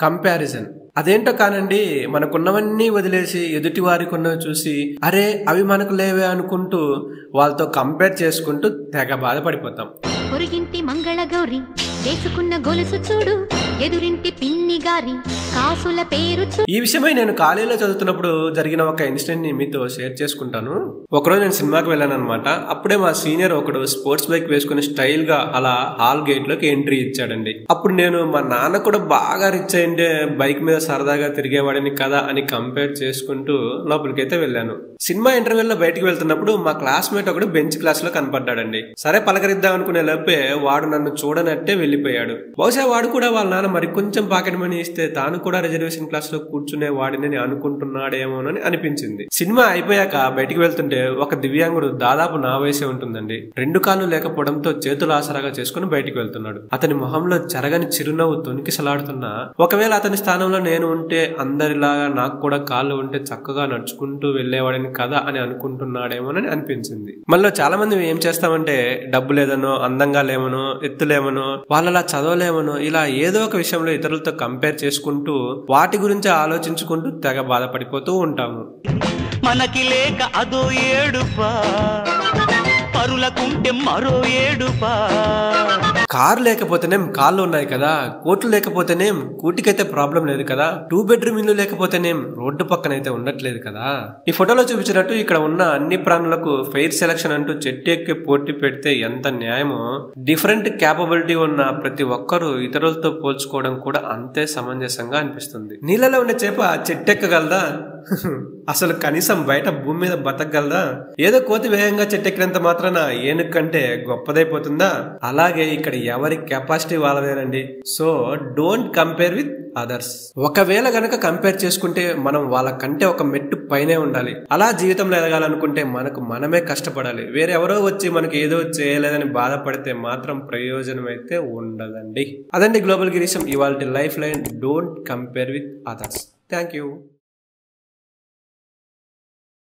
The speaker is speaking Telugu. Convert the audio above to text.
కంపారిజన్. అదేంటో కానండి, మనకున్నవన్నీ వదిలేసి ఎదుటి వారికి ఉన్నవి చూసి అరే అవి మనకు లేవే అనుకుంటూ వాళ్ళతో కంపేర్ చేసుకుంటూ తెగ బాధపడిపోతాం. పొరుగింటి మంగళ గౌరి చేసుకున్న గొలుసు చూడు, ఎదురింటి పిన్ని గారి కాసుల పేరు. ఈ విషయమై నేను కాలేజీలో చదువుతున్నప్పుడు జరిగిన ఒక ఇన్సిడెంట్ ని మీతో షేర్ చేసుకుంటాను. ఒకరోజు నేను సినిమాకి వెళ్ళాను అనమాట. అప్పుడే మా సీనియర్ ఒకడు స్పోర్ట్స్ బైక్ వేసుకుని స్టైల్ గా అలా హాల్ గేట్ లోకి ఎంట్రీ ఇచ్చాడండి. అప్పుడు నేను మా నాన్న కూడా బాగా రిచ్ అయింటే బైక్ మీద సరదాగా తిరిగేవాడిని కదా అని కంపేర్ చేసుకుంటూ లోపలికైతే వెళ్ళాను. సినిమా ఇంటర్వెల్ లో బయటకు వెళ్తున్నప్పుడు మా క్లాస్మేట్ ఒకడు బెంచ్ క్లాస్ లో కనపడ్డాడండి. సరే పలకరిద్దాం అనుకునే లోపే వాడు నన్ను చూడనట్టే వెళ్లిపోయాడు. బహుశా వాడు కూడా వాళ్ళ నాన్న మరి కొంచెం పాకెట్ మనీ ఇస్తే తాను కూడా రిజర్వేషన్ క్లాస్ లో కూర్చునే వాడిని అనుకుంటున్నాడేమోనని అనిపించింది. సినిమా అయిపోయాక బయటికి వెళ్తుంటే ఒక దివ్యాంగుడు దాదాపు నా వయసే ఉంటుందండి. 2 కాళ్ళు లేకపోవడంతో చేతులు ఆసరాగా చేసుకుని బయటికి వెళ్తున్నాడు. అతని మొహంలో చెరగని చిరునవ్వు తొణికిసలాడుతున్నా, ఒకవేళ అతని స్థానంలో నేను ఉంటే అందరిలాగా నాకు కూడా కాళ్ళు ఉంటే చక్కగా నడుచుకుంటూ వెళ్లేవాడిని కదా అని అనుకుంటున్నాడేమోనని అనిపించింది. మనలో చాలా మంది ఏం చేస్తామంటే డబ్బు లేదనో, అందంగా లేమనో, ఎత్తులేమనో, వాళ్ళలా చదవలేమనో, ఇలా ఏదో ఒక విషయంలో ఇతరులతో కంపేర్ చేసుకుంటూ వాటి గురించి ఆలోచించుకుంటూ తెగ బాధపడిపోతూ ఉంటాము. మనకి లేక అదో ఏడుపా, పరులకుంటే మరో ఏడుపా. కారు లేకపోతేనేం కాళ్ళు ఉన్నాయి కదా, కోట్లు లేకపోతేనేం కూటికైతే ప్రాబ్లం లేదు కదా, 2 బెడ్రూమ్ ఇల్లు లేకపోతేనేం రోడ్డు పక్కన అయితే ఉండట్లేదు కదా. ఈ ఫోటోలో చూపించినట్టు ఇక్కడ ఉన్న అన్ని ప్రాణులకు ఫెయిర్ సెలక్షన్ అంటూ చెట్టు ఎక్కి పోటీ పెడితే ఎంత న్యాయమో, డిఫరెంట్ క్యాపబిలిటీ ఉన్న ప్రతి ఒక్కరూ ఇతరులతో పోల్చుకోవడం కూడా అంతే సమంజసంగా అనిపిస్తుంది. నీళ్ళలో ఉండే చేప చెట్టెక్కగలదా? అసలు కనీసం బయట భూమి మీద బతకగలదా? ఏదో కోతి వేగంగా చెట్టెక్కినంత మాత్రాన ఏనుగు కంటే గొప్పదైపోతుందా? అలాగే ఇక్కడ ఎవరి కెపాసిటీ వాళ్ళదేనండి. So don't compare with others. ఒకవేళ గనక కంపేర్ చేసుకుంటే మనం వాళ్ళ కంటే ఒక మెట్టు పైనే ఉండాలి. అలా జీవితంలో ఎదగాలనుకుంటే మనకు మనమే కష్టపడాలి. వేరెవరో వచ్చి మనకి ఏదో చేయలేదని బాధపడితే మాత్రం ప్రయోజనం అయితే ఉండదండి. అదండి గ్లోబల్ గిరీశం ఇవాల్టి life line. Don't compare with others. Thank you.